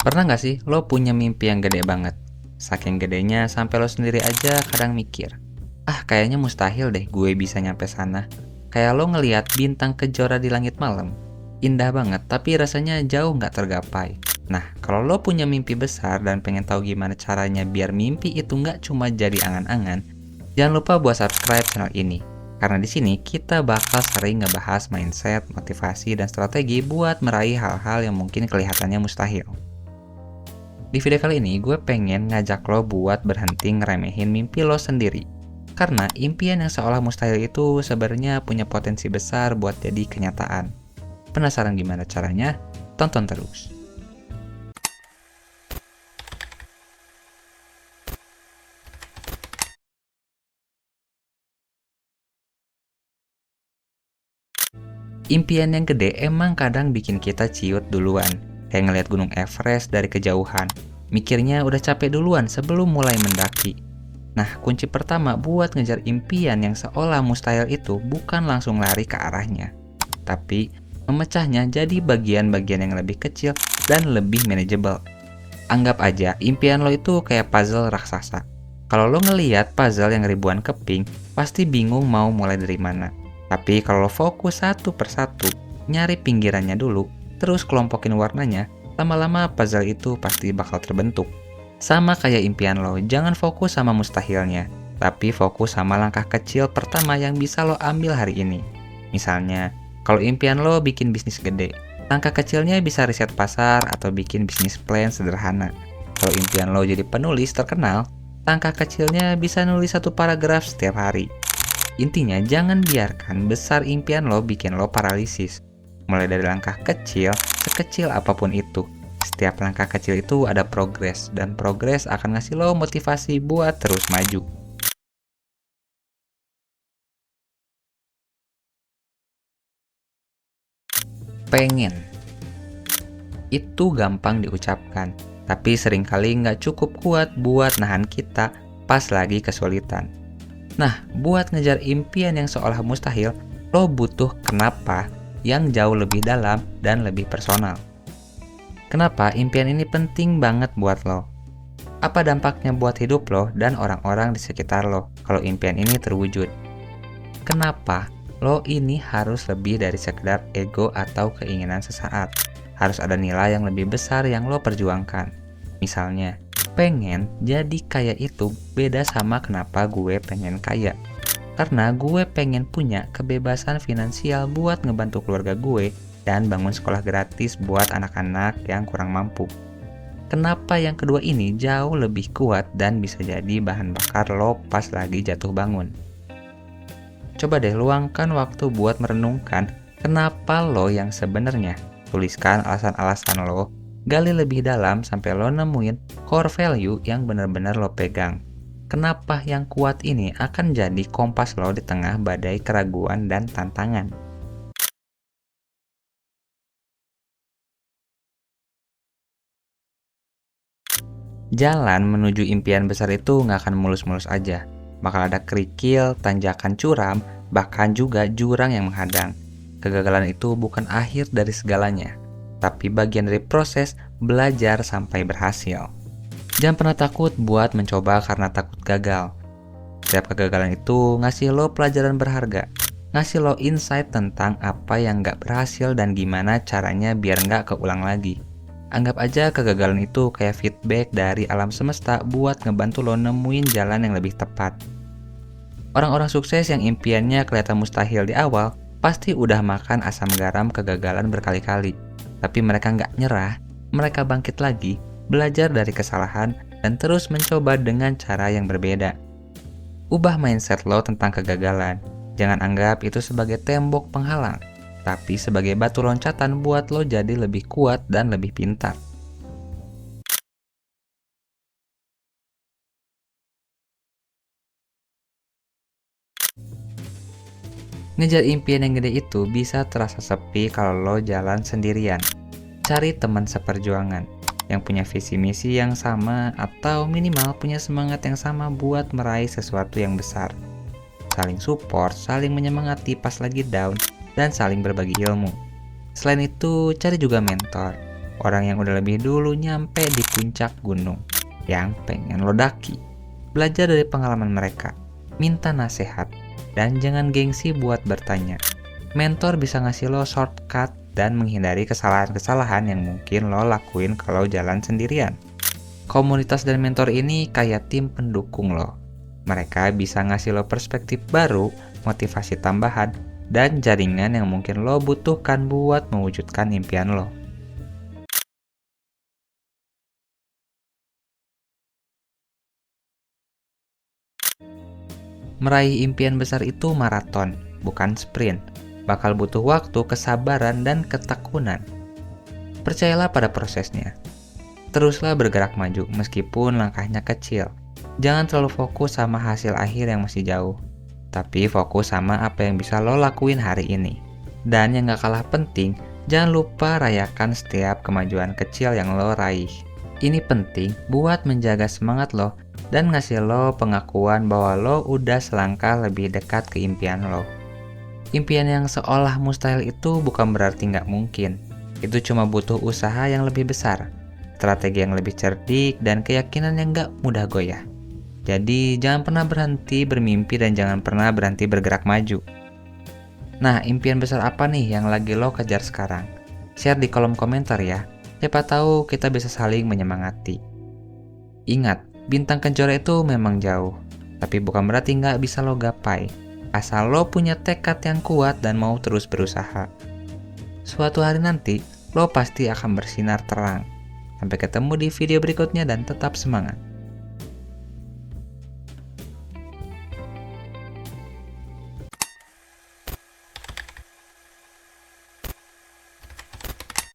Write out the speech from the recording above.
Pernah nggak sih lo punya mimpi yang gede banget? Saking gedenya sampai lo sendiri aja kadang mikir, ah kayaknya mustahil deh gue bisa nyampe sana. Kayak lo ngeliat bintang kejora di langit malam. Indah banget tapi rasanya jauh nggak tergapai. Nah, kalau lo punya mimpi besar dan pengen tahu gimana caranya biar mimpi itu nggak cuma jadi angan-angan, jangan lupa buat subscribe channel ini. Karena di sini kita bakal sering ngebahas mindset, motivasi, dan strategi buat meraih hal-hal yang mungkin kelihatannya mustahil. Di video kali ini gue pengen ngajak lo buat berhenti ngeremehin mimpi lo sendiri. Karena impian yang seolah mustahil itu sebenarnya punya potensi besar buat jadi kenyataan. Penasaran gimana caranya? Tonton terus. Impian yang gede emang kadang bikin kita ciut duluan. Kayak ngeliat gunung Everest dari kejauhan. Mikirnya udah capek duluan sebelum mulai mendaki. Nah, kunci pertama buat ngejar impian yang seolah mustahil itu bukan langsung lari ke arahnya, tapi memecahnya jadi bagian-bagian yang lebih kecil dan lebih manageable. Anggap aja impian lo itu kayak puzzle raksasa. Kalau lo ngeliat puzzle yang ribuan keping, pasti bingung mau mulai dari mana. Tapi kalau lo fokus satu persatu, nyari pinggirannya dulu, terus kelompokin warnanya, lama-lama puzzle itu pasti bakal terbentuk. Sama kayak impian lo, jangan fokus sama mustahilnya, tapi fokus sama langkah kecil pertama yang bisa lo ambil hari ini. Misalnya, kalau impian lo bikin bisnis gede, langkah kecilnya bisa riset pasar atau bikin bisnis plan sederhana. Kalau impian lo jadi penulis terkenal, langkah kecilnya bisa nulis satu paragraf setiap hari. Intinya, jangan biarkan besar impian lo bikin lo paralisis. Mulai dari langkah kecil, sekecil apapun itu. Setiap langkah kecil itu ada progres, dan progres akan ngasih lo motivasi buat terus maju. Pengen. Itu gampang diucapkan, tapi seringkali nggak cukup kuat buat nahan kita pas lagi kesulitan. Nah, buat ngejar impian yang seolah mustahil, lo butuh kenapa yang jauh lebih dalam dan lebih personal. Kenapa impian ini penting banget buat lo? Apa dampaknya buat hidup lo dan orang-orang di sekitar lo kalau impian ini terwujud? Kenapa lo ini harus lebih dari sekedar ego atau keinginan sesaat? Harus ada nilai yang lebih besar yang lo perjuangkan. Misalnya, pengen jadi kaya itu beda sama kenapa gue pengen kaya. Karena gue pengen punya kebebasan finansial buat ngebantu keluarga gue dan bangun sekolah gratis buat anak-anak yang kurang mampu. Kenapa yang kedua ini jauh lebih kuat dan bisa jadi bahan bakar lo pas lagi jatuh bangun. Coba deh luangkan waktu buat merenungkan kenapa lo yang sebenarnya. Tuliskan alasan-alasan lo, gali lebih dalam sampai lo nemuin core value yang benar-benar lo pegang. Kenapa yang kuat ini akan jadi kompas lo di tengah badai keraguan dan tantangan. Jalan menuju impian besar itu nggak akan mulus-mulus aja. Bakal ada kerikil, tanjakan curam, bahkan juga jurang yang menghadang. Kegagalan itu bukan akhir dari segalanya, tapi bagian dari proses belajar sampai berhasil. Jangan pernah takut buat mencoba karena takut gagal. Setiap kegagalan itu ngasih lo pelajaran berharga, ngasih lo insight tentang apa yang nggak berhasil dan gimana caranya biar nggak keulang lagi. Anggap aja kegagalan itu kayak feedback dari alam semesta buat ngebantu lo nemuin jalan yang lebih tepat. Orang-orang sukses yang impiannya kelihatan mustahil di awal, pasti udah makan asam garam kegagalan berkali-kali. Tapi mereka nggak nyerah, mereka bangkit lagi, belajar dari kesalahan, dan terus mencoba dengan cara yang berbeda. Ubah mindset lo tentang kegagalan. Jangan anggap itu sebagai tembok penghalang, tapi sebagai batu loncatan buat lo jadi lebih kuat dan lebih pintar. Ngejar impian yang gede itu bisa terasa sepi kalau lo jalan sendirian. Cari teman seperjuangan yang punya visi misi yang sama atau minimal punya semangat yang sama buat meraih sesuatu yang besar. Saling support, saling menyemangati pas lagi down, dan saling berbagi ilmu. Selain itu, cari juga mentor. orang yang udah lebih dulu nyampe di puncak gunung yang pengen lo daki. Belajar dari pengalaman mereka, minta nasihat, dan jangan gengsi buat bertanya. Mentor bisa ngasih lo shortcut dan menghindari kesalahan-kesalahan yang mungkin lo lakuin kalau jalan sendirian. Komunitas dan mentor ini kayak tim pendukung lo. Mereka bisa ngasih lo perspektif baru, motivasi tambahan, dan jaringan yang mungkin lo butuhkan buat mewujudkan impian lo. Meraih impian besar itu maraton, bukan sprint. Bakal butuh waktu, kesabaran, dan ketekunan. Percayalah pada prosesnya. Teruslah bergerak maju meskipun langkahnya kecil. Jangan terlalu fokus sama hasil akhir yang masih jauh, tapi fokus sama apa yang bisa lo lakuin hari ini. Dan yang gak kalah penting, jangan lupa rayakan setiap kemajuan kecil yang lo raih. Ini penting buat menjaga semangat lo dan ngasih lo pengakuan bahwa lo udah selangkah lebih dekat ke impian lo. Impian yang seolah mustahil itu bukan berarti nggak mungkin. Itu cuma butuh usaha yang lebih besar, strategi yang lebih cerdik, dan keyakinan yang nggak mudah goyah. Jadi jangan pernah berhenti bermimpi dan jangan pernah berhenti bergerak maju. Nah, impian besar apa nih yang lagi lo kejar sekarang? Share di kolom komentar ya. Siapa tahu kita bisa saling menyemangati. Ingat, bintang Kejora itu memang jauh, tapi bukan berarti nggak bisa lo gapai. Asal lo punya tekad yang kuat dan mau terus berusaha. Suatu hari nanti, lo pasti akan bersinar terang. Sampai ketemu di video berikutnya dan tetap semangat.